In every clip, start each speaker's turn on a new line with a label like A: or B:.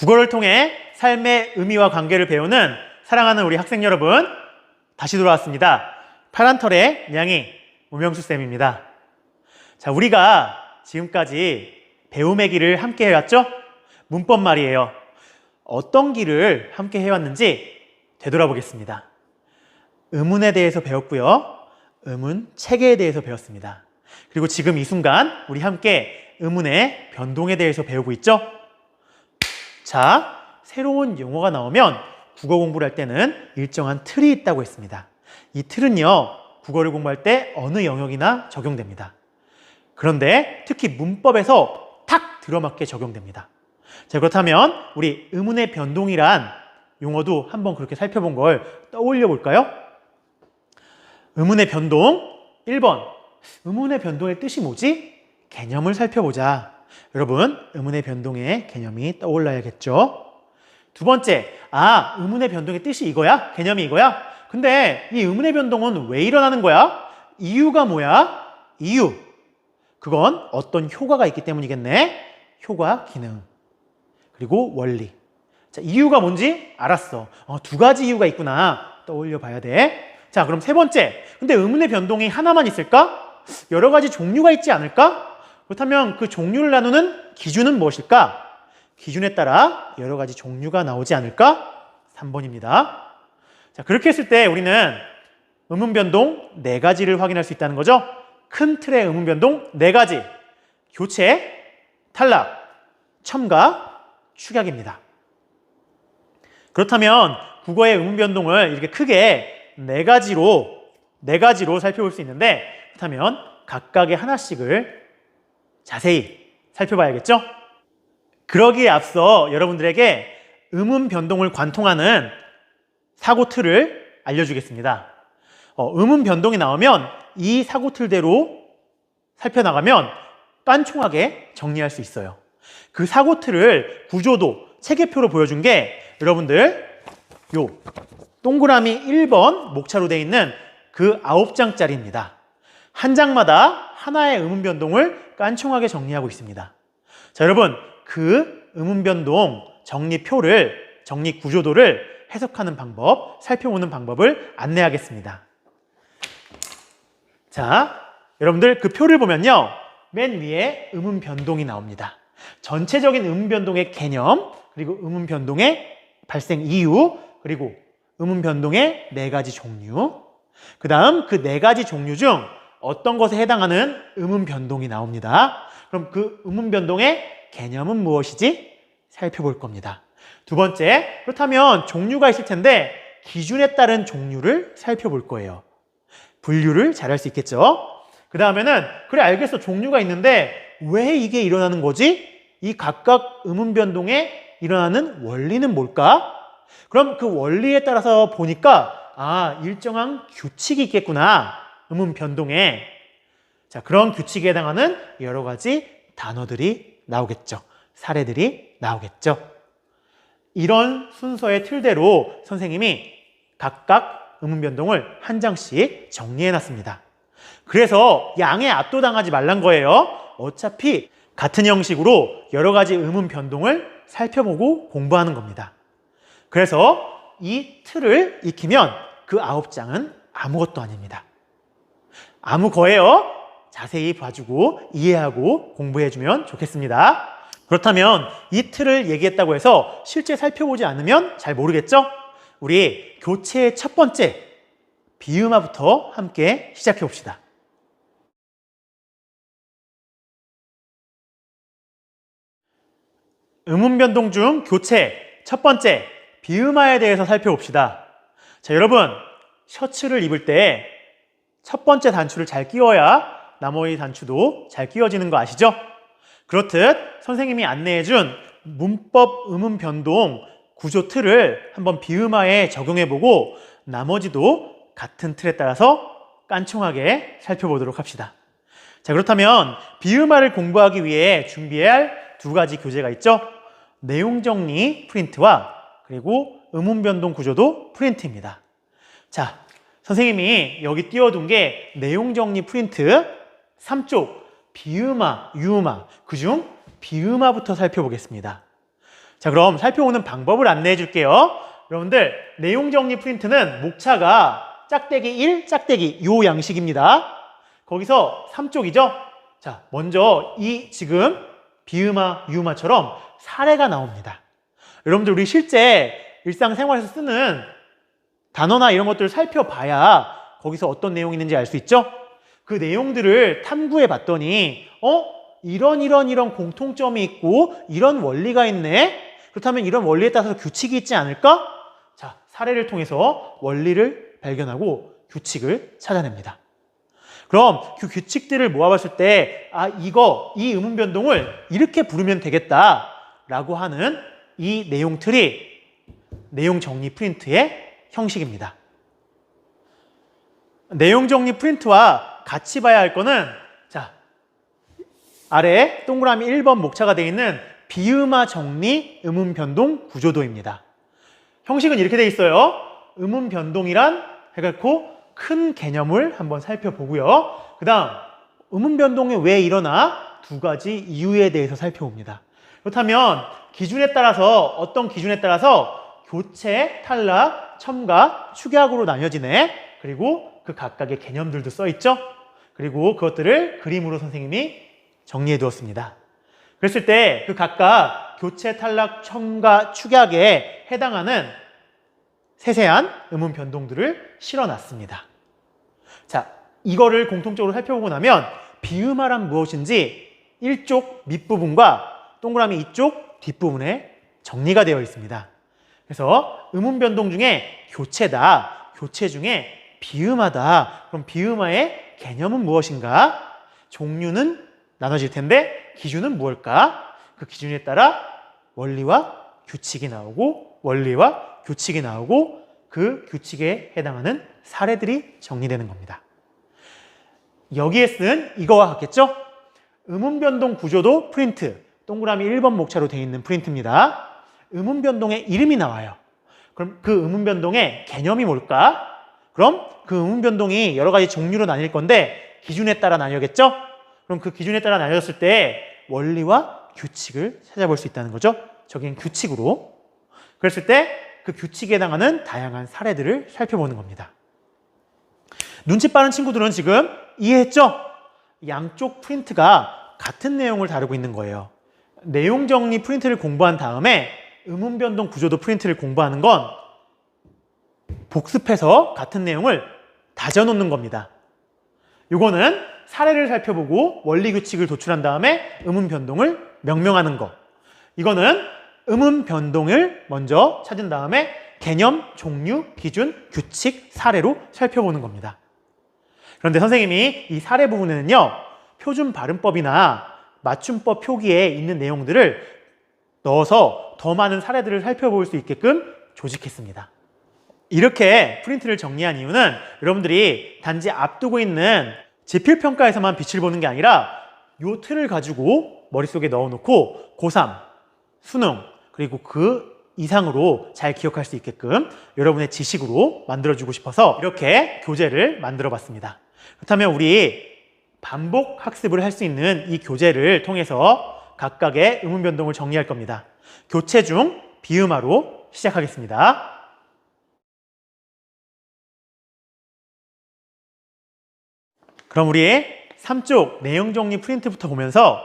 A: 국어를 통해 삶의 의미와 관계를 배우는 사랑하는 우리 학생 여러분, 다시 돌아왔습니다. 파란털의 냥이 우명수쌤입니다. 자, 우리가 지금까지 배움의 길을 함께 해왔죠? 문법 말이에요. 어떤 길을 함께 해왔는지 되돌아보겠습니다. 의문에 대해서 배웠고요. 의문 체계에 대해서 배웠습니다. 그리고 지금 이 순간 우리 함께 의문의 변동에 대해서 배우고 있죠? 자, 새로운 용어가 나오면 국어 공부를 할 때는 일정한 틀이 있다고 했습니다. 이 틀은요, 국어를 공부할 때 어느 영역이나 적용됩니다. 그런데 특히 문법에서 탁 들어맞게 적용됩니다. 자, 그렇다면 우리 의문의 변동이란 용어도 한번 그렇게 살펴본 걸 떠올려 볼까요? 의문의 변동 1번. 의문의 변동의 뜻이 뭐지? 개념을 살펴보자. 여러분, 의문의 변동의 개념이 떠올라야겠죠? 두 번째, 의문의 변동의 뜻이 이거야? 개념이 이거야? 근데 이 의문의 변동은 왜 일어나는 거야? 이유가 뭐야? 이유. 그건 어떤 효과가 있기 때문이겠네? 효과, 기능. 그리고 원리. 자, 이유가 뭔지 알았어. 두 가지 이유가 있구나. 떠올려 봐야 돼. 자, 그럼 세 번째. 근데 의문의 변동이 하나만 있을까? 여러 가지 종류가 있지 않을까? 그렇다면 그 종류를 나누는 기준은 무엇일까? 기준에 따라 여러 가지 종류가 나오지 않을까? 3번입니다. 자, 그렇게 했을 때 우리는 의문 변동 4가지를 확인할 수 있다는 거죠. 큰 틀의 의문 변동 4가지. 교체, 탈락, 첨가, 축약입니다. 그렇다면 국어의 의문 변동을 이렇게 크게 4가지로 살펴볼 수 있는데, 그렇다면 각각의 하나씩을 자세히 살펴봐야겠죠? 그러기에 앞서 여러분들에게 의문 변동을 관통하는 사고 틀을 알려주겠습니다. 의문 변동이 나오면 이 사고 틀대로 살펴나가면 깐총하게 정리할 수 있어요. 그 사고 틀을 구조도 체계표로 보여준 게 여러분들 요 동그라미 1번 목차로 되어 있는 그 9장짜리입니다. 한 장마다 하나의 의문 변동을 깐총하게 정리하고 있습니다. 자, 여러분, 그 의문 변동 정리표를, 정리 구조도를 해석하는 방법, 살펴보는 방법을 안내하겠습니다. 자, 여러분들 그 표를 보면요, 맨 위에 의문 변동이 나옵니다. 전체적인 의문 변동의 개념, 그리고 의문 변동의 발생 이유, 그리고 의문 변동의 4가지 종류. 그 다음 그 4가지 종류 중 어떤 것에 해당하는 의문 변동이 나옵니다. 그럼 그 의문 변동의 개념은 무엇이지? 살펴볼 겁니다. 두 번째, 그렇다면 종류가 있을 텐데 기준에 따른 종류를 살펴볼 거예요. 분류를 잘할 수 있겠죠? 그 다음에는 그래, 알겠어, 종류가 있는데 왜 이게 일어나는 거지? 이 각각 의문 변동에 일어나는 원리는 뭘까? 그럼 그 원리에 따라서 보니까 일정한 규칙이 있겠구나, 의문 변동에. 자, 그런 규칙에 해당하는 여러 가지 단어들이 나오겠죠. 사례들이 나오겠죠. 이런 순서의 틀대로 선생님이 각각 의문 변동을 한 장씩 정리해놨습니다. 그래서 양에 압도당하지 말란 거예요. 어차피 같은 형식으로 여러 가지 의문 변동을 살펴보고 공부하는 겁니다. 그래서 이 틀을 익히면 그 9장은 아무것도 아닙니다. 아무 거예요. 자세히 봐주고 이해하고 공부해주면 좋겠습니다. 그렇다면 이 틀을 얘기했다고 해서 실제 살펴보지 않으면 잘 모르겠죠? 우리 교체의 첫 번째, 비음화부터 함께 시작해 봅시다. 의문 변동 중 교체 첫 번째, 비음화에 대해서 살펴봅시다. 자, 여러분, 셔츠를 입을 때 첫 번째 단추를 잘 끼워야 나머지 단추도 잘 끼워지는 거 아시죠? 그렇듯 선생님이 안내해준 문법 의문 변동 구조 틀을 한번 비음화에 적용해보고 나머지도 같은 틀에 따라서 깐총하게 살펴보도록 합시다. 자, 그렇다면 비음화를 공부하기 위해 준비해야 할 2가지 교재가 있죠? 내용정리 프린트와 그리고 의문 변동 구조도 프린트입니다. 자, 선생님이 여기 띄워둔 게 내용정리 프린트 3쪽 비음화, 유음화, 그중 비음화부터 살펴보겠습니다. 자, 그럼 살펴보는 방법을 안내해 줄게요. 여러분들, 내용 정리 프린트는 목차가 짝대기 1, 짝대기 요 양식입니다. 거기서 3쪽이죠? 자, 먼저 이 지금 비음화, 유음화처럼 사례가 나옵니다. 여러분들, 우리 실제 일상생활에서 쓰는 단어나 이런 것들을 살펴봐야 거기서 어떤 내용이 있는지 알 수 있죠? 그 내용들을 탐구해 봤더니 이런 공통점이 있고 이런 원리가 있네? 그렇다면 이런 원리에 따라서 규칙이 있지 않을까? 자, 사례를 통해서 원리를 발견하고 규칙을 찾아냅니다. 그럼 그 규칙들을 모아봤을 때 이 음운 변동을 이렇게 부르면 되겠다 라고 하는 이 내용 틀이 내용 정리 프린트의 형식입니다. 내용 정리 프린트와 같이 봐야 할 거는 자, 아래 동그라미 1번 목차가 되어 있는 비음화 정리 음운 변동 구조도입니다. 형식은 이렇게 되어 있어요. 음운 변동이란 해갖고 큰 개념을 한번 살펴보고요. 그 다음 음운 변동이 왜 일어나? 두 가지 이유에 대해서 살펴봅니다. 그렇다면 기준에 따라서 어떤 기준에 따라서 교체, 탈락, 첨가, 축약으로 나뉘어지네. 그리고 그 각각의 개념들도 써있죠. 그리고 그것들을 그림으로 선생님이 정리해 두었습니다. 그랬을 때 그 각각 교체, 탈락, 첨가, 축약에 해당하는 세세한 음운 변동들을 실어놨습니다. 자, 이거를 공통적으로 살펴보고 나면 비음화란 무엇인지 1쪽 밑부분과 동그라미 2쪽 뒷부분에 정리가 되어 있습니다. 그래서 음운 변동 중에 교체다, 교체 중에 비음화다. 그럼 비음화의 개념은 무엇인가? 종류는 나눠질 텐데 기준은 무엇일까? 그 기준에 따라 원리와 규칙이 나오고 원리와 규칙이 나오고 그 규칙에 해당하는 사례들이 정리되는 겁니다. 여기에 쓴 이거와 같겠죠? 음운 변동 구조도 프린트, 동그라미 1번 목차로 되어 있는 프린트입니다. 음운 변동의 이름이 나와요. 그럼 그 음운 변동의 개념이 뭘까? 그럼 그 음운 변동이 여러 가지 종류로 나뉠 건데 기준에 따라 나뉘겠죠? 그럼 그 기준에 따라 나뉘었을 때 원리와 규칙을 찾아볼 수 있다는 거죠. 저긴 규칙으로. 그랬을 때 그 규칙에 해당하는 다양한 사례들을 살펴보는 겁니다. 눈치 빠른 친구들은 지금 이해했죠? 양쪽 프린트가 같은 내용을 다루고 있는 거예요. 내용 정리 프린트를 공부한 다음에 음운 변동 구조도 프린트를 공부하는 건 복습해서 같은 내용을 다져놓는 겁니다. 요거는 사례를 살펴보고 원리 규칙을 도출한 다음에 음운 변동을 명명하는 거. 이거는 음운 변동을 먼저 찾은 다음에 개념, 종류, 기준, 규칙, 사례로 살펴보는 겁니다. 그런데 선생님이 이 사례 부분에는요, 표준 발음법이나 맞춤법 표기에 있는 내용들을 넣어서 더 많은 사례들을 살펴볼 수 있게끔 조직했습니다. 이렇게 프린트를 정리한 이유는 여러분들이 단지 앞두고 있는 지필평가에서만 빛을 보는 게 아니라 이 틀을 가지고 머릿속에 넣어놓고 고3, 수능, 그리고 그 이상으로 잘 기억할 수 있게끔 여러분의 지식으로 만들어주고 싶어서 이렇게 교재를 만들어 봤습니다. 그렇다면 우리 반복 학습을 할 수 있는 이 교재를 통해서 각각의 음운 변동을 정리할 겁니다. 교체 중 비음화로 시작하겠습니다. 그럼 우리 3쪽 내용 정리 프린트부터 보면서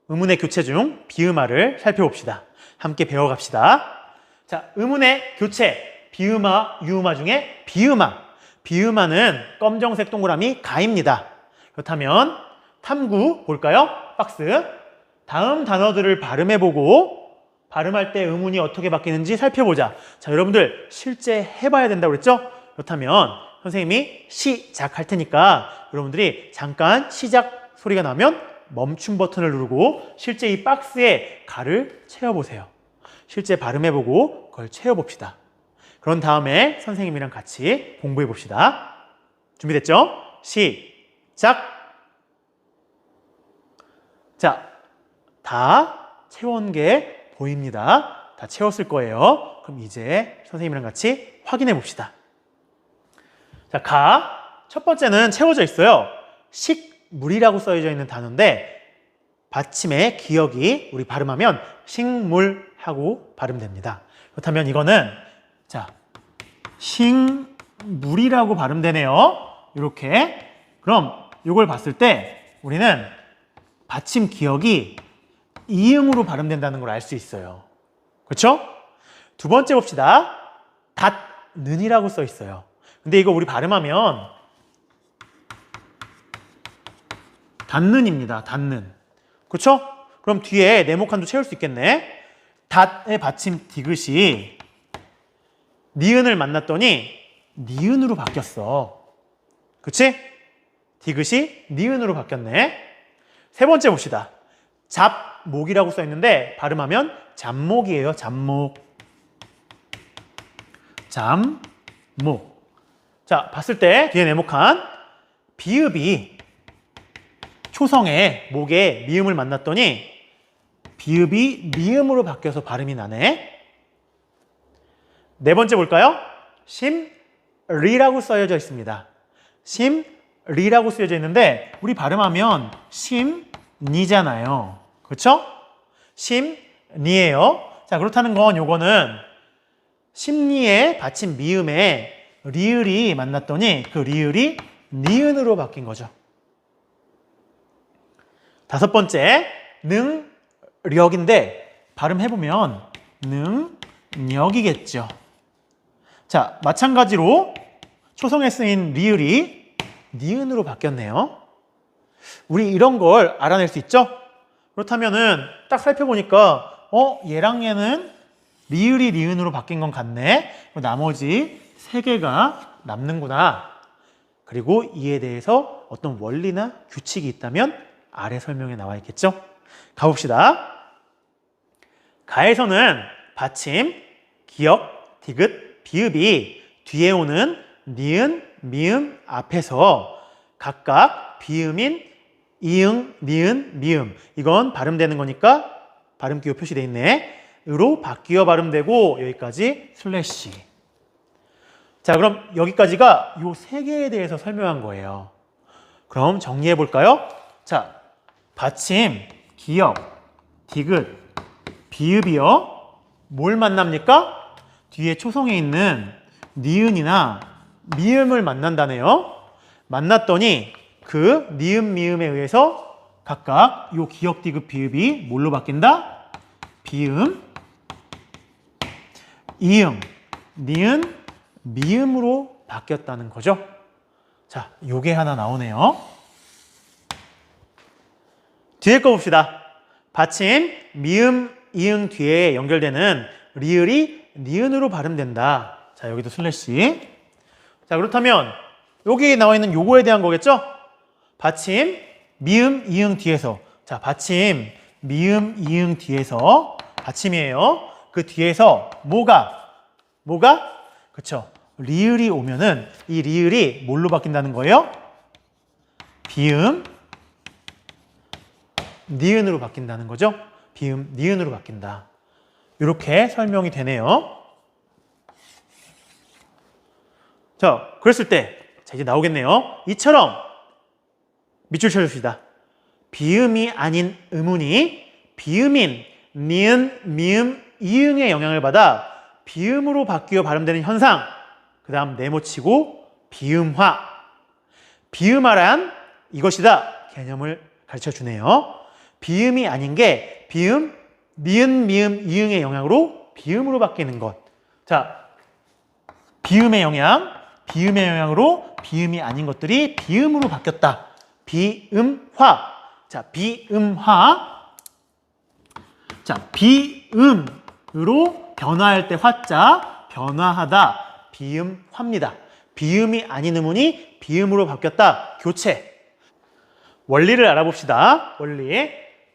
A: 음운의 교체 중 비음화를 살펴봅시다. 함께 배워갑시다. 자, 음운의 교체, 비음화, 유음화 중에 비음화. 비음화는 검정색 동그라미 가입니다. 그렇다면 탐구 볼까요? 박스. 다음 단어들을 발음해보고 발음할 때 음운이 어떻게 바뀌는지 살펴보자. 자, 여러분들 실제 해봐야 된다고 그랬죠? 그렇다면 선생님이 시작할 테니까 여러분들이 잠깐 시작 소리가 나면 멈춤 버튼을 누르고 실제 이 박스에 가를 채워보세요. 실제 발음해보고 그걸 채워봅시다. 그런 다음에 선생님이랑 같이 공부해봅시다. 준비됐죠? 시작! 자, 다 채운 게 보입니다. 다 채웠을 거예요. 그럼 이제 선생님이랑 같이 확인해봅시다. 자, 첫 번째는 채워져 있어요. 식물이라고 써져 있는 단어인데 받침의 기억이 우리 발음하면 식물 하고 발음됩니다. 그렇다면 이거는 자, 식물이라고 발음되네요. 이렇게. 그럼 이걸 봤을 때 우리는 받침 기억이 이응으로 발음된다는 걸 알 수 있어요. 그렇죠? 두 번째 봅시다. 닷는이라고 써 있어요. 근데 이거 우리 발음하면 닿는입니다. 닿는. 그렇죠? 그럼 뒤에 네모칸도 채울 수 있겠네. 닷의 받침 디귿이 니은을 만났더니 니은으로 바뀌었어. 그치? 디귿이 니은으로 바뀌었네. 세 번째 봅시다. 잡목이라고 써 있는데 발음하면 잡목이에요. 잡목. 잡목. 자, 봤을 때 뒤에 네모칸 비읍이 초성에 목에 미음을 만났더니 비읍이 미음으로 바뀌어서 발음이 나네. 네 번째 볼까요? 심리라고 써여져 있습니다. 심리라고 쓰여져 있는데 우리 발음하면 심니잖아요. 그렇죠? 심니예요. 자, 그렇다는 건 요거는 심리에 받침 미음에 리을이 만났더니 그 리을이 니은으로 바뀐 거죠. 다섯 번째, 능력인데 발음해보면 능력이겠죠. 자, 마찬가지로 초성에 쓰인 리을이 니은으로 바뀌었네요. 우리 이런 걸 알아낼 수 있죠? 그렇다면은 딱 살펴보니까 얘랑 얘는 리을이 니은으로 바뀐 건 같네. 나머지 세 개가 남는구나. 그리고 이에 대해서 어떤 원리나 규칙이 있다면 아래 설명에 나와 있겠죠? 가봅시다. 가에서는 받침, 기역, 디귿, 비읍이 뒤에 오는 니은, 미음 앞에서 각각 비음인 이응, 니은, 미음 이건 발음되는 거니까 발음기호 표시되어 있네. 으로 바뀌어 발음되고 여기까지 슬래시. 자, 그럼 여기까지가 이 세 개에 대해서 설명한 거예요. 그럼 정리해 볼까요? 자, 받침, 기역, 디귿, 비읍이요. 뭘 만납니까? 뒤에 초성에 있는 니은이나 미음을 만난다네요. 만났더니 그 니은, 미음에 의해서 각각 요 기역, 디귿, 비읍이 뭘로 바뀐다? 비음, 이응, 니은, 미음으로 바뀌었다는 거죠. 자, 요게 하나 나오네요. 뒤에 거 봅시다. 받침, 미음, 이응 뒤에 연결되는 리을이 니은으로 발음된다. 자, 여기도 슬래시. 자, 그렇다면 여기 나와 있는 요거에 대한 거겠죠? 받침, 미음, 이응 뒤에서. 자, 받침, 미음, 이응 뒤에서 받침이에요. 그 뒤에서 뭐가? 그쵸. 리을이 오면은 이 리을이 뭘로 바뀐다는 거예요? 비음, 니은으로 바뀐다는 거죠. 비음, 니은으로 바뀐다. 이렇게 설명이 되네요. 자, 그랬을 때 자, 이제 나오겠네요. 이처럼 밑줄 쳐줍시다. 비음이 아닌 음운이 비음인 니은, 미음, 이응의 영향을 받아 비음으로 바뀌어 발음되는 현상. 그 다음 네모치고 비음화. 비음화란 이것이다. 개념을 가르쳐 주네요. 비음이 아닌 게 비음, 니은, 미음, 이응의 영향으로 비음으로 바뀌는 것. 자, 비음의 영향으로 비음이 아닌 것들이 비음으로 바뀌었다. 비음화. 자, 비음화. 자, 비음으로 변화할 때 화자, 변화하다, 비음화입니다. 비음이 아닌 음운이 비음으로 바뀌었다. 교체. 원리를 알아봅시다. 원리.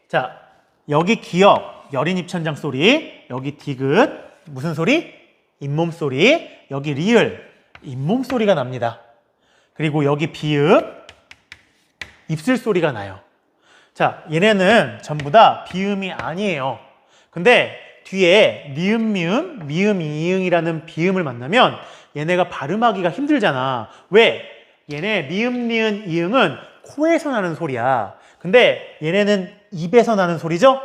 A: 자, 여기 기역, 여린 입천장 소리. 여기 디귿, 무슨 소리? 잇몸 소리. 여기 리을, 잇몸 소리가 납니다. 그리고 여기 비읍, 입술 소리가 나요. 자, 얘네는 전부 다 비음이 아니에요. 근데 뒤에 니은, 미음, 미음, 이응이라는 비음을 만나면 얘네가 발음하기가 힘들잖아. 왜? 얘네 미음, 니은, 이응은 코에서 나는 소리야. 근데 얘네는 입에서 나는 소리죠?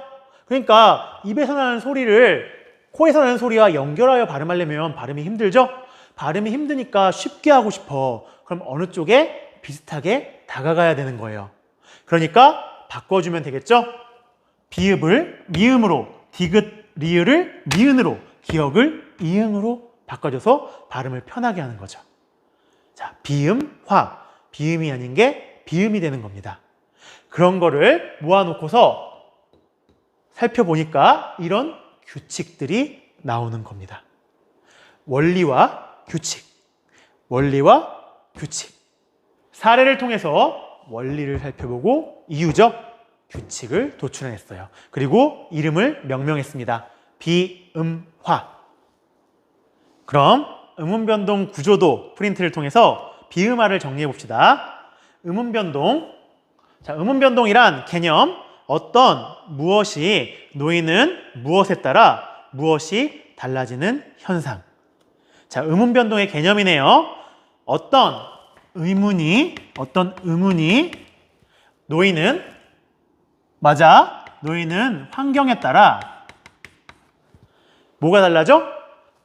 A: 그러니까 입에서 나는 소리를 코에서 나는 소리와 연결하여 발음하려면 발음이 힘들죠? 발음이 힘드니까 쉽게 하고 싶어. 그럼 어느 쪽에 비슷하게 다가가야 되는 거예요. 그러니까 바꿔주면 되겠죠? 비읍을 미음으로, 디귿, 리을을 미은으로, 기역을 이응으로 바꿔줘서 발음을 편하게 하는 거죠. 자, 비음, 화. 비음이 아닌 게 비음이 되는 겁니다. 그런 거를 모아놓고서 살펴보니까 이런 규칙들이 나오는 겁니다. 원리와 규칙, 원리와 규칙. 사례를 통해서 원리를 살펴보고 이유적 규칙을 도출해냈어요. 그리고 이름을 명명했습니다. 비음화. 그럼 음운변동 구조도 프린트를 통해서 비음화를 정리해 봅시다. 음운변동. 자, 음운변동이란 개념, 어떤 무엇이 놓이는 무엇에 따라 무엇이 달라지는 현상. 자, 음운변동의 개념이네요. 어떤 의문이 놓이는, 맞아, 놓이는 환경에 따라 뭐가 달라져?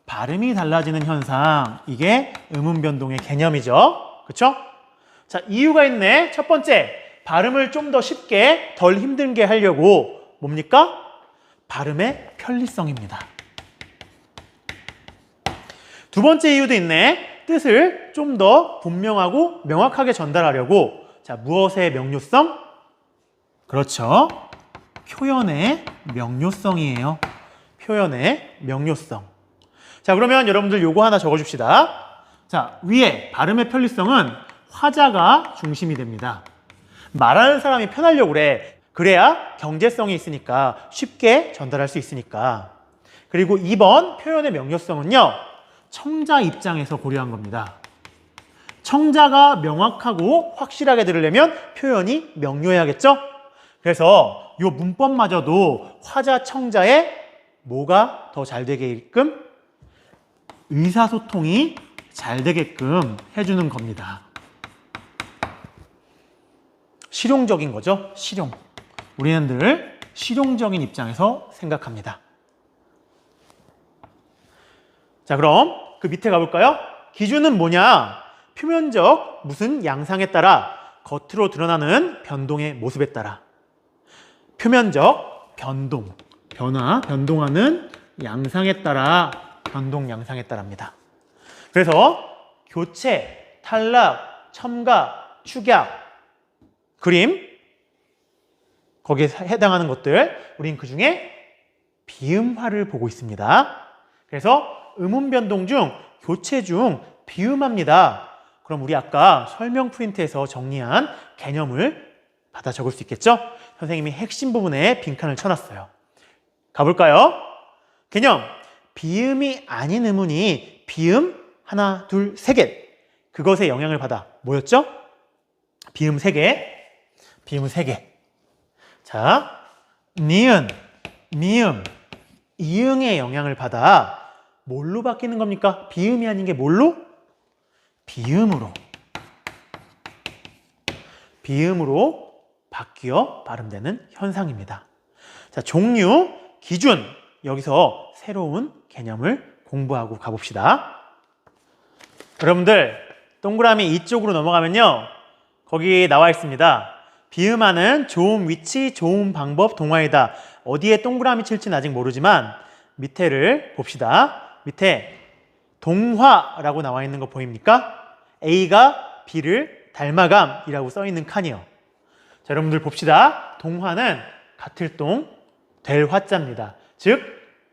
A: 발음이 달라지는 현상. 이게 음운변동의 개념이죠. 그쵸? 자, 이유가 있네. 첫 번째, 발음을 좀 더 쉽게 덜 힘들게 하려고 뭡니까? 발음의 편리성입니다. 두 번째 이유도 있네. 뜻을 좀 더 분명하고 명확하게 전달하려고. 자, 무엇의 명료성? 그렇죠. 표현의 명료성이에요. 표현의 명료성. 자, 그러면 여러분들 요거 하나 적어줍시다. 자, 위에 발음의 편리성은 화자가 중심이 됩니다. 말하는 사람이 편하려고 그래. 그래야 경제성이 있으니까 쉽게 전달할 수 있으니까. 그리고 2번 표현의 명료성은요, 청자 입장에서 고려한 겁니다. 청자가 명확하고 확실하게 들으려면 표현이 명료해야겠죠? 그래서 이 문법마저도 화자, 청자의 뭐가 더 잘 되게끔? 의사소통이 잘 되게끔 해주는 겁니다. 실용적인 거죠. 실용. 우리는 늘 실용적인 입장에서 생각합니다. 자, 그럼 그 밑에 가볼까요? 기준은 뭐냐? 표면적 무슨 양상에 따라 겉으로 드러나는 변동의 모습에 따라. 표면적 변동, 변화, 변동하는 양상에 따라, 변동 양상에 따라입니다. 그래서 교체, 탈락, 첨가, 축약, 그림, 거기에 해당하는 것들, 우린 그 중에 비음화를 보고 있습니다. 그래서 음운변동 중, 교체 중 비음합니다. 그럼 우리 아까 설명 프린트에서 정리한 개념을 받아 적을 수 있겠죠? 선생님이 핵심 부분에 빈칸을 쳐놨어요. 가볼까요? 개념, 비음이 아닌 음운이 비음 하나, 둘, 세 개. 그것에 영향을 받아. 뭐였죠? 비음 세 개. 비음 세 개. 자, 니은, 미음, 이응의 영향을 받아 뭘로 바뀌는 겁니까? 비음이 아닌 게 뭘로? 비음으로. 비음으로 바뀌어 발음되는 현상입니다. 자, 종류, 기준. 여기서 새로운 개념을 공부하고 가봅시다. 여러분들, 동그라미 이쪽으로 넘어가면요, 거기 나와 있습니다. 비음하는 좋은 위치, 좋은 방법, 동화이다. 어디에 동그라미 칠지는 아직 모르지만 밑에를 봅시다. 밑에 동화라고 나와 있는 거 보입니까? A가 B를 닮아감이라고 써 있는 칸이요. 자, 여러분들 봅시다. 동화는 같을 동, 될 화자입니다. 즉,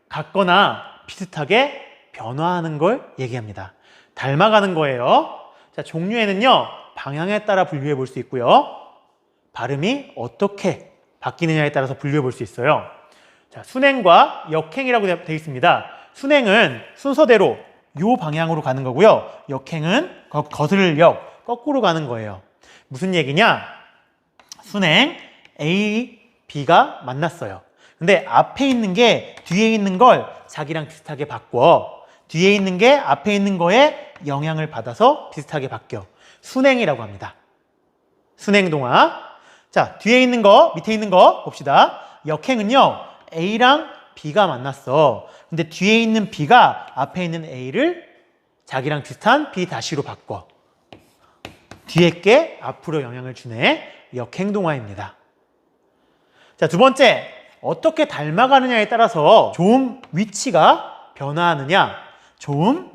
A: 같거나 비슷하게 변화하는 걸 얘기합니다. 닮아가는 거예요. 자, 종류에는요, 방향에 따라 분류해 볼 수 있고요. 발음이 어떻게 바뀌느냐에 따라서 분류해 볼 수 있어요. 자, 순행과 역행이라고 되어 있습니다. 순행은 순서대로 요 방향으로 가는 거고요. 역행은 거슬 역, 거꾸로 가는 거예요. 무슨 얘기냐? 순행, A, B가 만났어요. 근데 앞에 있는 게 뒤에 있는 걸 자기랑 비슷하게 바꿔. 뒤에 있는 게 앞에 있는 거에 영향을 받아서 비슷하게 바뀌어. 순행이라고 합니다. 순행동화. 자, 뒤에 있는 거, 밑에 있는 거 봅시다. 역행은요, A랑 B가 만났어. 근데 뒤에 있는 B가 앞에 있는 A를 자기랑 비슷한 B-로 바꿔. 뒤에 게 앞으로 영향을 주네. 역행동화입니다. 자, 두 번째, 어떻게 닮아가느냐에 따라서 좋음 위치가 변화하느냐, 좋음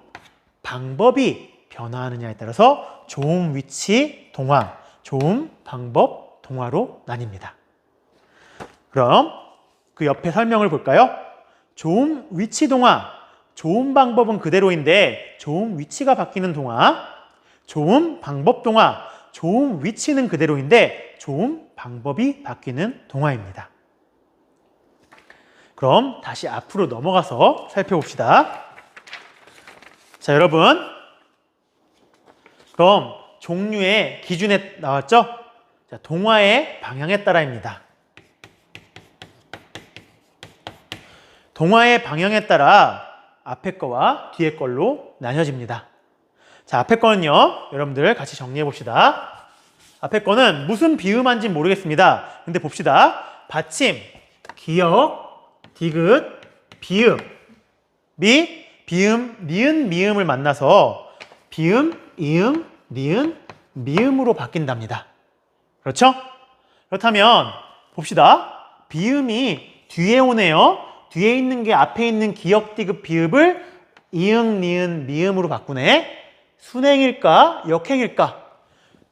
A: 방법이 변화하느냐에 따라서 좋음 위치 동화, 좋음 방법 동화로 나뉩니다. 그럼 그 옆에 설명을 볼까요? 좋음 위치 동화, 좋음 방법은 그대로인데 좋음 위치가 바뀌는 동화, 좋음 방법 동화, 좋음 위치는 그대로인데 좋음 방법이 바뀌는 동화입니다. 그럼 다시 앞으로 넘어가서 살펴봅시다. 자, 여러분, 그럼 종류의 기준에 나왔죠? 자, 동화의 방향에 따라입니다. 동화의 방향에 따라 앞에 거와 뒤에 걸로 나뉘어집니다. 자, 앞에 거는요, 여러분들 같이 정리해 봅시다. 앞에 거는 무슨 비음한지 모르겠습니다. 근데 봅시다. 받침, 기역, 디귿, 비음, 비음, 니은, 미음을 만나서 비음, 이음, 니은, 미음으로 바뀐답니다. 그렇죠? 그렇다면 봅시다. 비음이 뒤에 오네요. 뒤에 있는 게 앞에 있는 기역, 디귿, 비읍을 이응, 니은, 미음으로 바꾸네. 순행일까? 역행일까?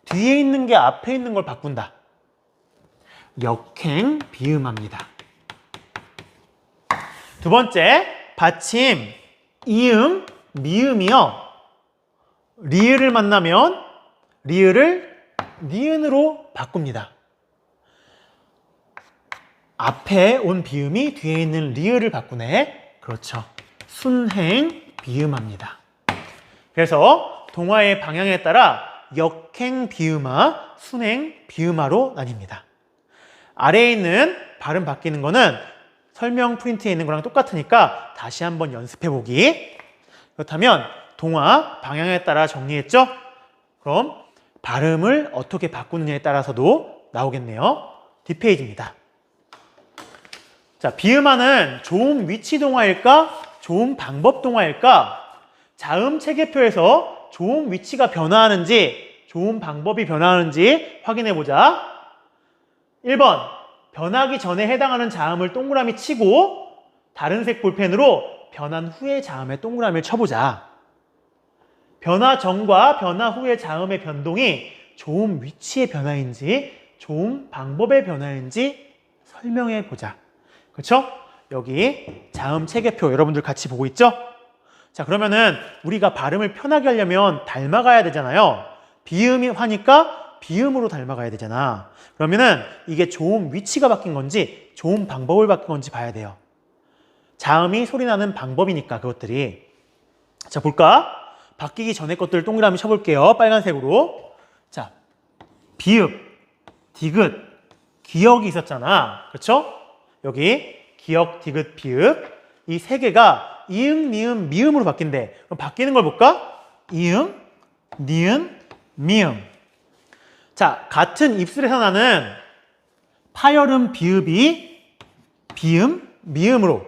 A: 뒤에 있는 게 앞에 있는 걸 바꾼다. 역행, 비음합니다. 두 번째, 받침, 이응, 미음이요. 리을을 만나면 리을을 니은으로 바꿉니다. 앞에 온 비음이 뒤에 있는 리을을 바꾸네. 그렇죠. 순행, 비음합니다. 그래서 동화의 방향에 따라 역행, 비음화, 순행, 비음화로 나뉩니다. 아래에 있는 발음 바뀌는 거는 설명 프린트에 있는 거랑 똑같으니까 다시 한번 연습해 보기. 그렇다면 동화 방향에 따라 정리했죠? 그럼 발음을 어떻게 바꾸느냐에 따라서도 나오겠네요. 뒷페이지입니다. 자, 비음화는 좋음 위치 동화일까? 좋음 방법 동화일까? 자음 체계표에서 좋음 위치가 변화하는지 좋음 방법이 변화하는지 확인해 보자. 1번, 변하기 전에 해당하는 자음을 동그라미 치고 다른 색 볼펜으로 변한 후의 자음에 동그라미를 쳐보자. 변화 전과 변화 후의 자음의 변동이 좋음 위치의 변화인지 좋음 방법의 변화인지 설명해 보자. 그렇죠? 여기 자음 체계표 여러분들 같이 보고 있죠? 자, 그러면은 우리가 발음을 편하게 하려면 닮아가야 되잖아요. 비음이 화니까 비음으로 닮아가야 되잖아. 그러면은 이게 좋음 위치가 바뀐 건지 좋음 방법을 바뀐 건지 봐야 돼요. 자음이 소리나는 방법이니까 그것들이. 자, 볼까? 바뀌기 전에 것들 동그라미 쳐볼게요. 빨간색으로. 자, 비읍, 디귿, 기역이 있었잖아. 그렇죠? 여기 기역, 디귿, 비읍 이 세 개가 이응, 니은, 미음으로 바뀐대. 그럼 바뀌는 걸 볼까? 이응, 니은, 미음. 자, 같은 입술에서 나는 파열음, 비읍이 비음, 미음으로.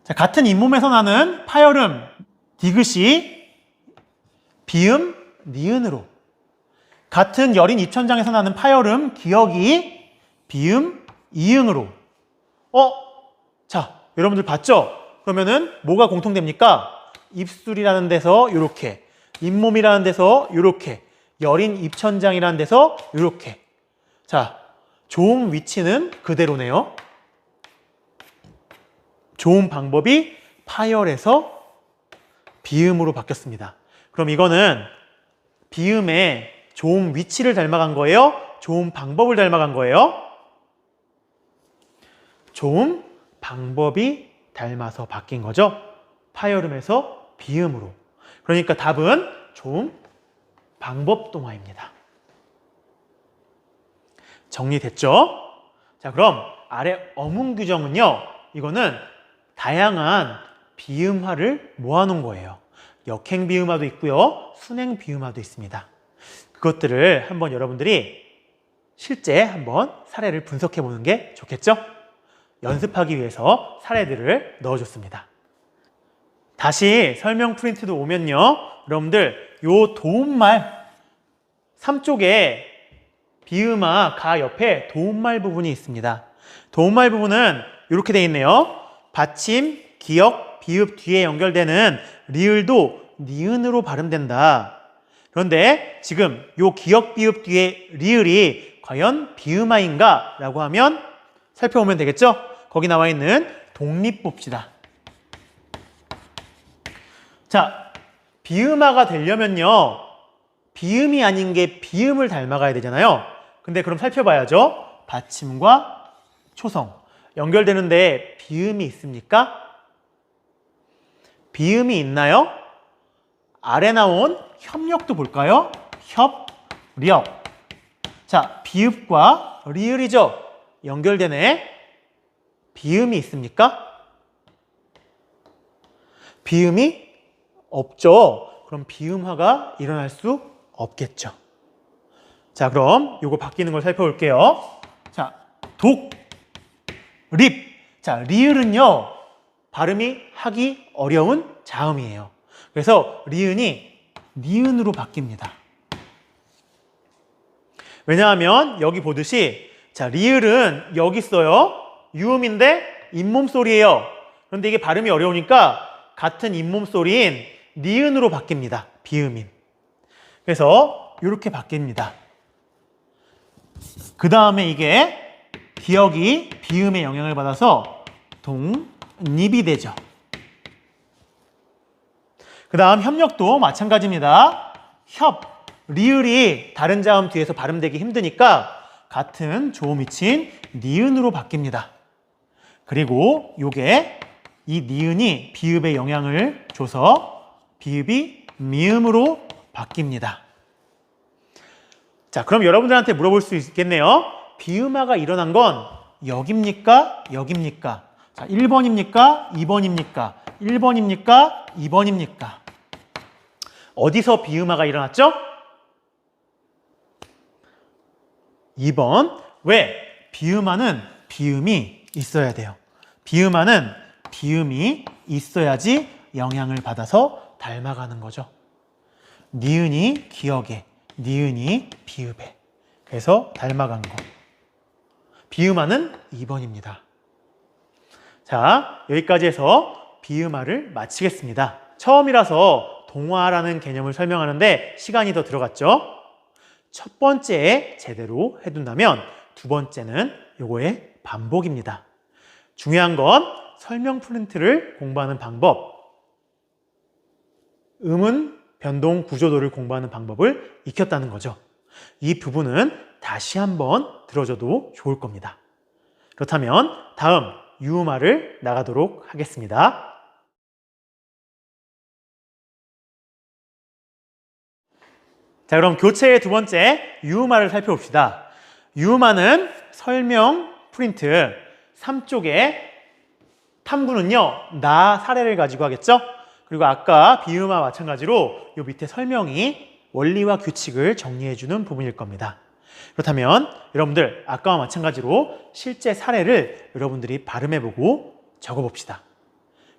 A: 자, 같은 잇몸에서 나는 파열음, 디귿이 비음, 니은으로. 같은 여린 입천장에서 나는 파열음, 기역이 비음, 이응으로. 자, 여러분들 봤죠? 그러면은 뭐가 공통됩니까? 입술이라는 데서 이렇게, 잇몸이라는 데서 이렇게, 여린 입천장이라는 데서 이렇게. 자, 좋음 위치는 그대로네요. 좋은 방법이 파열에서 비음으로 바뀌었습니다. 그럼 이거는 비음의 좋은 위치를 닮아간 거예요? 좋은 방법을 닮아간 거예요? 좋은 방법이 닮아서 바뀐 거죠. 파열음에서 비음으로. 그러니까 답은 좋은 방법 동화입니다. 정리됐죠? 자, 그럼 아래 어문 규정은요. 이거는 다양한 비음화를 모아놓은 거예요. 역행 비음화도 있고요. 순행 비음화도 있습니다. 그것들을 한번 여러분들이 실제 한번 사례를 분석해 보는 게 좋겠죠? 연습하기 위해서 사례들을 넣어줬습니다. 다시 설명 프린트도 오면요. 여러분들 요 도움말 3쪽에 비음아 가 옆에 도움말 부분이 있습니다. 도움말 부분은 이렇게 되어 있네요. 받침, 기역, 비읍 뒤에 연결되는 리을도 니은으로 발음된다. 그런데 지금 요 기역, 비읍 뒤에 리을이 과연 비음아인가? 라고 하면 살펴보면 되겠죠? 거기 나와 있는 독립 봅시다. 자, 비음아가 되려면요. 비음이 아닌 게 비음을 닮아가야 되잖아요. 근데 그럼 살펴봐야죠. 받침과 초성 연결되는데 비음이 있습니까? 비음이 있나요? 아래 나온 협력도 볼까요? 협력. 자, 비읍과 리을이죠. 연결되네. 비음이 있습니까? 비음이 없죠. 그럼 비음화가 일어날 수 없겠죠. 자, 그럼 요거 바뀌는 걸 살펴볼게요. 자, 립. 자, 리을은요, 발음이 하기 어려운 자음이에요. 그래서 리은이 니은으로 바뀝니다. 왜냐하면 여기 보듯이 자, 리을은 여기 있어요. 유음인데 잇몸 소리예요. 그런데 이게 발음이 어려우니까 같은 잇몸 소리인 니은으로 바뀝니다. 비음인. 그래서 이렇게 바뀝니다. 그 다음에 이게 기역이 비음의 영향을 받아서 독립이 되죠. 그 다음 협력도 마찬가지입니다. 리을이 다른 자음 뒤에서 발음되기 힘드니까 같은 조음이친 니은으로 바뀝니다. 그리고 요게 이 니은이 비읍에 영향을 줘서 비읍이 미음으로 바뀝니다. 자, 그럼 여러분들한테 물어볼 수 있겠네요. 비음화가 일어난 건 여기입니까? 여기입니까? 자, 1번입니까? 2번입니까? 1번입니까? 2번입니까? 어디서 비음화가 일어났죠? 2번. 왜? 비음화는 비음이 있어야 돼요. 비음화는 비음이 있어야지 영향을 받아서 닮아가는 거죠. 니은이 기역에, 니은이 비읍에. 그래서 닮아간 거. 비음화는 2번입니다. 자, 여기까지 해서 비음화를 마치겠습니다. 처음이라서 동화라는 개념을 설명하는데 시간이 더 들어갔죠? 첫 번째에 제대로 해둔다면 두 번째는 요거의 반복입니다. 중요한 건 설명 프린트를 공부하는 방법, 음은 변동 구조도를 공부하는 방법을 익혔다는 거죠. 이 부분은 다시 한번 들어줘도 좋을 겁니다. 그렇다면 다음 유음화를 나가도록 하겠습니다. 자, 그럼 교체의 두 번째 유음화를 살펴봅시다. 유음화는 설명 프린트 3쪽에 탐구는요, 나 사례를 가지고 하겠죠? 그리고 아까 비음화 마찬가지로 요 밑에 설명이 원리와 규칙을 정리해주는 부분일 겁니다. 그렇다면 여러분들 아까와 마찬가지로 실제 사례를 여러분들이 발음해보고 적어봅시다.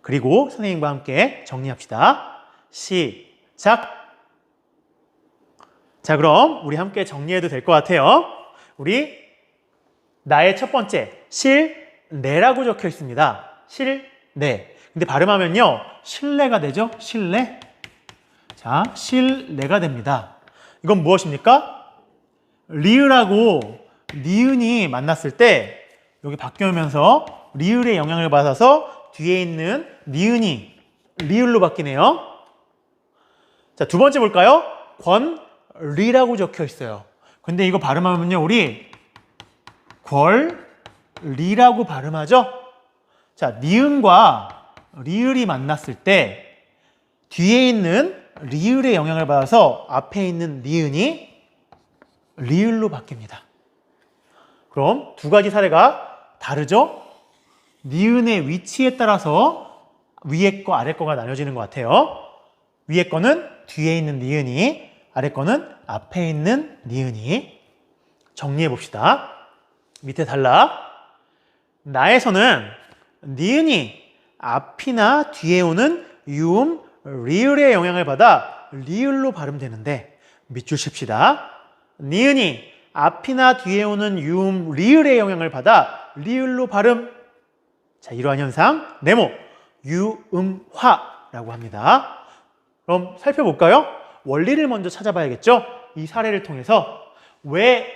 A: 그리고 선생님과 함께 정리합시다. 시작! 자, 그럼 우리 함께 정리해도 될 것 같아요. 우리 나의 첫 번째 실내라고 적혀 있습니다. 실내. 근데 발음하면요 실내가 되죠. 실내. 자, 실내가 됩니다. 이건 무엇입니까? 리을하고 니은이 만났을 때 여기 바뀌면서 리을의 영향을 받아서 뒤에 있는 니은이 리을로 바뀌네요. 자, 두 번째 볼까요? 권리라고 적혀 있어요. 근데 이거 발음하면요 우리 권리라고 발음하죠? 자, 니은과 리을이 만났을 때 뒤에 있는 리을의 영향을 받아서 앞에 있는 니은이 리을로 바뀝니다. 그럼 두 가지 사례가 다르죠? 니은의 위치에 따라서 위에 거 아래 거가 나눠지는 것 같아요. 위에 거는 뒤에 있는 니은이, 아래 거는 앞에 있는 니은이. 정리해 봅시다. 밑에 단락. 나에서는 니은이 앞이나 뒤에 오는 유음, 리을의 영향을 받아 리을로 발음되는데 밑줄 칩시다. 니은이 앞이나 뒤에 오는 유음, 리을의 영향을 받아 리을로 발음. 자, 이러한 현상 네모, 유음화라고 합니다. 그럼 살펴볼까요? 원리를 먼저 찾아봐야겠죠? 이 사례를 통해서 왜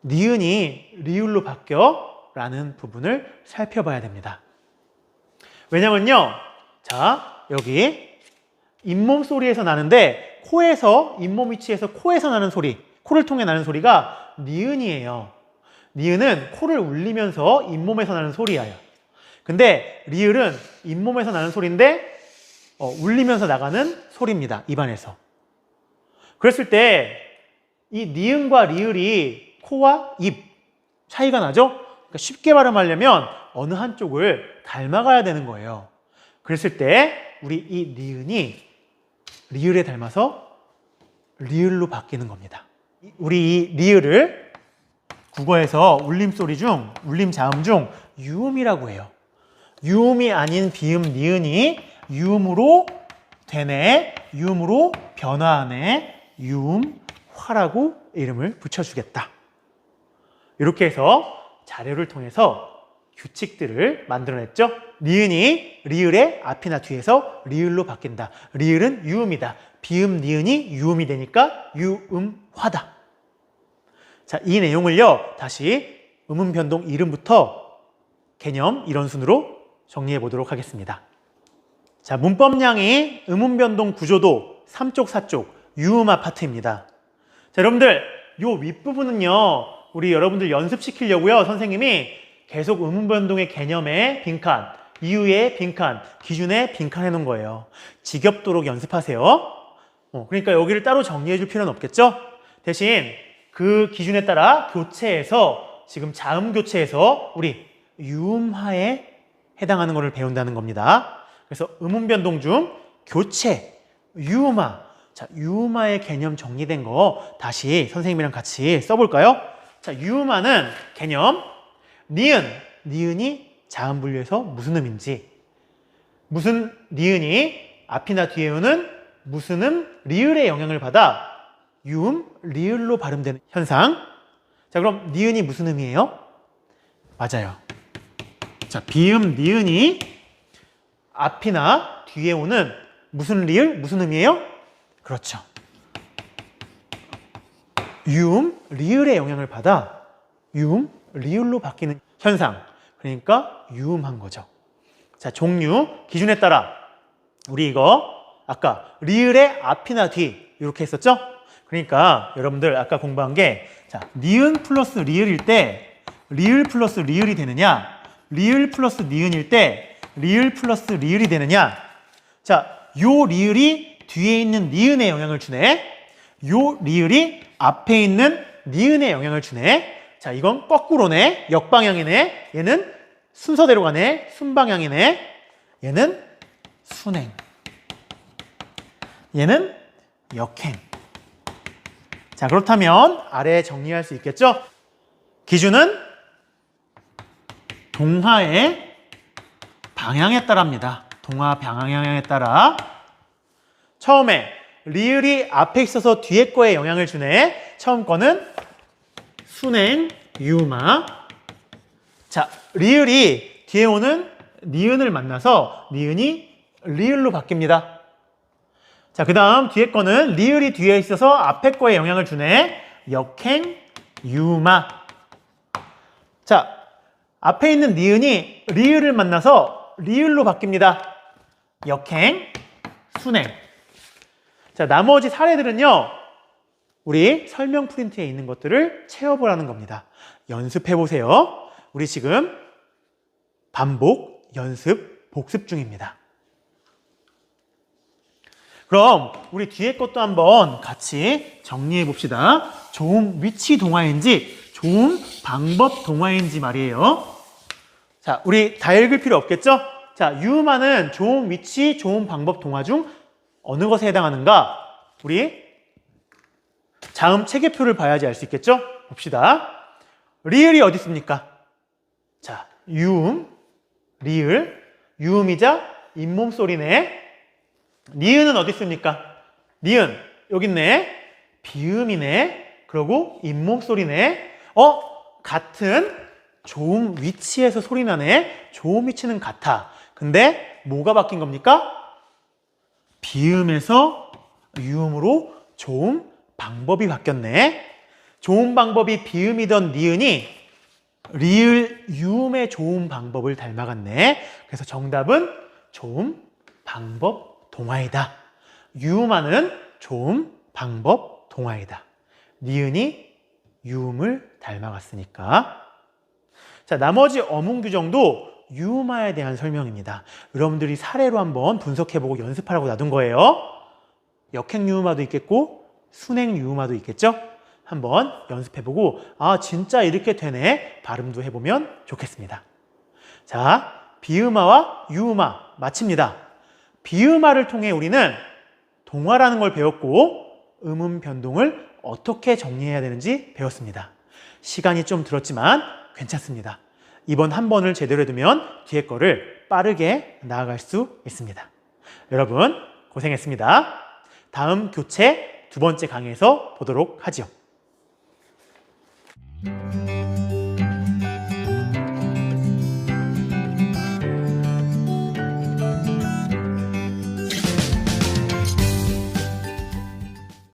A: 니은이 리을로 바뀌어? 라는 부분을 살펴봐야 됩니다. 왜냐면요, 자, 여기 잇몸 소리에서 나는데 코에서, 잇몸 위치에서 코에서 나는 소리, 코를 통해 나는 소리가 니은이에요. 니은은 코를 울리면서 잇몸에서 나는 소리예요. 근데 리을은 잇몸에서 나는 소리인데 울리면서 나가는 소리입니다. 입안에서. 그랬을 때 이 니은과 리을이 코와 입 차이가 나죠? 그러니까 쉽게 발음하려면 어느 한쪽을 닮아가야 되는 거예요. 그랬을 때 우리 이 니은이 리을에 닮아서 리을로 바뀌는 겁니다. 우리 이 리을을 국어에서 울림소리 중, 울림 자음 중 유음이라고 해요. 유음이 아닌 비음 니은이 유음으로 되네, 유음으로 변화하네, 유음화라고 이름을 붙여주겠다. 이렇게 해서 자료를 통해서 규칙들을 만들어냈죠. 니은이 리을의 앞이나 뒤에서 리을로 바뀐다. 리을은 유음이다. 비음 니은이 유음이 되니까 유음화다. 자, 이 내용을요, 다시 음음 변동 이름부터 개념 이런 순으로 정리해 보도록 하겠습니다. 자, 문법량이 음음 변동 구조도 3쪽, 4쪽 유음화 파트입니다. 자, 여러분들 요 윗부분은요, 우리 여러분들 연습시키려고요, 선생님이 계속 음음 변동의 개념에 빈칸, 이유에 빈칸, 기준에 빈칸 해놓은 거예요. 지겹도록 연습하세요. 그러니까 여기를 따로 정리해 줄 필요는 없겠죠? 대신 그 기준에 따라 교체해서, 지금 자음 교체해서 우리 유음화에 해당하는 것을 배운다는 겁니다. 그래서 음음 변동 중 교체, 유음화. 자, 유음화의 개념 정리된 거 다시 선생님이랑 같이 써볼까요? 자, 유음화는 개념, 니은이 자음 분류에서 무슨 음인지, 무슨 니은이 앞이나 뒤에 오는 무슨 리을의 영향을 받아 유음, 리을로 발음되는 현상. 자, 그럼 니은이 무슨 음이에요? 맞아요. 자, 비음 니은이 앞이나 뒤에 오는 무슨 리을, 무슨 음이에요? 그렇죠. 유음, 리을의 영향을 받아 유음, 리을로 바뀌는 현상. 그러니까 유음한 거죠. 자, 종류, 기준에 따라 우리 이거 아까 리을의 앞이나 뒤 이렇게 했었죠? 그러니까 여러분들 아까 공부한 게, 자, 니은 플러스 리을일 때 리을 플러스 리을이 되느냐, 리을 플러스 니은일 때 리을 플러스 리을이 되느냐. 자, 요 리을이 뒤에 있는 니은에 영향을 주네, 요 리을이 앞에 있는 니은에 영향을 주네. 자, 이건 거꾸로네, 역방향이네. 얘는 순서대로 가네, 순방향이네. 얘는 순행, 얘는 역행. 자, 그렇다면 아래 정리할 수 있겠죠? 기준은 동화의 방향에 따라입니다. 동화 방향에 따라. 처음에 리을이 앞에 있어서 뒤에 거에 영향을 주네. 처음 거는 순행, 유음화. 자, 리을이 뒤에 오는 니은을 만나서 니은이 리을로 바뀝니다. 자, 그 다음 뒤에 거는 리을이 뒤에 있어서 앞에 거에 영향을 주네. 역행, 유음화. 자, 앞에 있는 니은이 리을을 만나서 리을로 바뀝니다. 역행, 순행. 자, 나머지 사례들은요, 우리 설명 프린트에 있는 것들을 채워보라는 겁니다. 연습해보세요. 우리 지금 반복, 연습, 복습 중입니다. 그럼 우리 뒤에 것도 한번 같이 정리해 봅시다. 좋은 위치 동화인지 좋은 방법 동화인지 말이에요. 자, 우리 다 읽을 필요 없겠죠? 자, 유음화는 좋은 위치, 좋은 방법 동화 중 어느 것에 해당하는가? 우리 자음 체계표를 봐야지 알 수 있겠죠? 봅시다. 리을이 어디 있습니까? 자, 유음, 리을, 유음이자 잇몸 소리네. 니은은 어디 있습니까? 니은, 여기 있네. 비음이네. 그리고 잇몸 소리네. 같은 조음 위치에서 소리 나네. 조음 위치는 같아. 근데 뭐가 바뀐 겁니까? 비음에서 유음으로 조음 방법이 바뀌었네. 조음 방법이 비음이던 니은이 리을 유음의 조음 방법을 닮아갔네. 그래서 정답은 조음 방법 동화이다. 유음하는 조음 방법 동화이다. 니은이 유음을 닮아갔으니까. 자, 나머지 어문 규정도 유음화에 대한 설명입니다. 여러분들이 사례로 한번 분석해보고 연습하라고 놔둔 거예요. 역행 유음화도 있겠고 순행 유음화도 있겠죠? 한번 연습해보고 진짜 이렇게 되네 발음도 해보면 좋겠습니다. 자, 비음화와 유음화 마칩니다. 비음화를 통해 우리는 동화라는 걸 배웠고 음음 변동을 어떻게 정리해야 되는지 배웠습니다. 시간이 좀 들었지만 괜찮습니다. 이번 한 번을 제대로 해두면 뒤에 거를 빠르게 나아갈 수 있습니다. 여러분 고생했습니다. 다음 교체 두 번째 강의에서 보도록 하죠.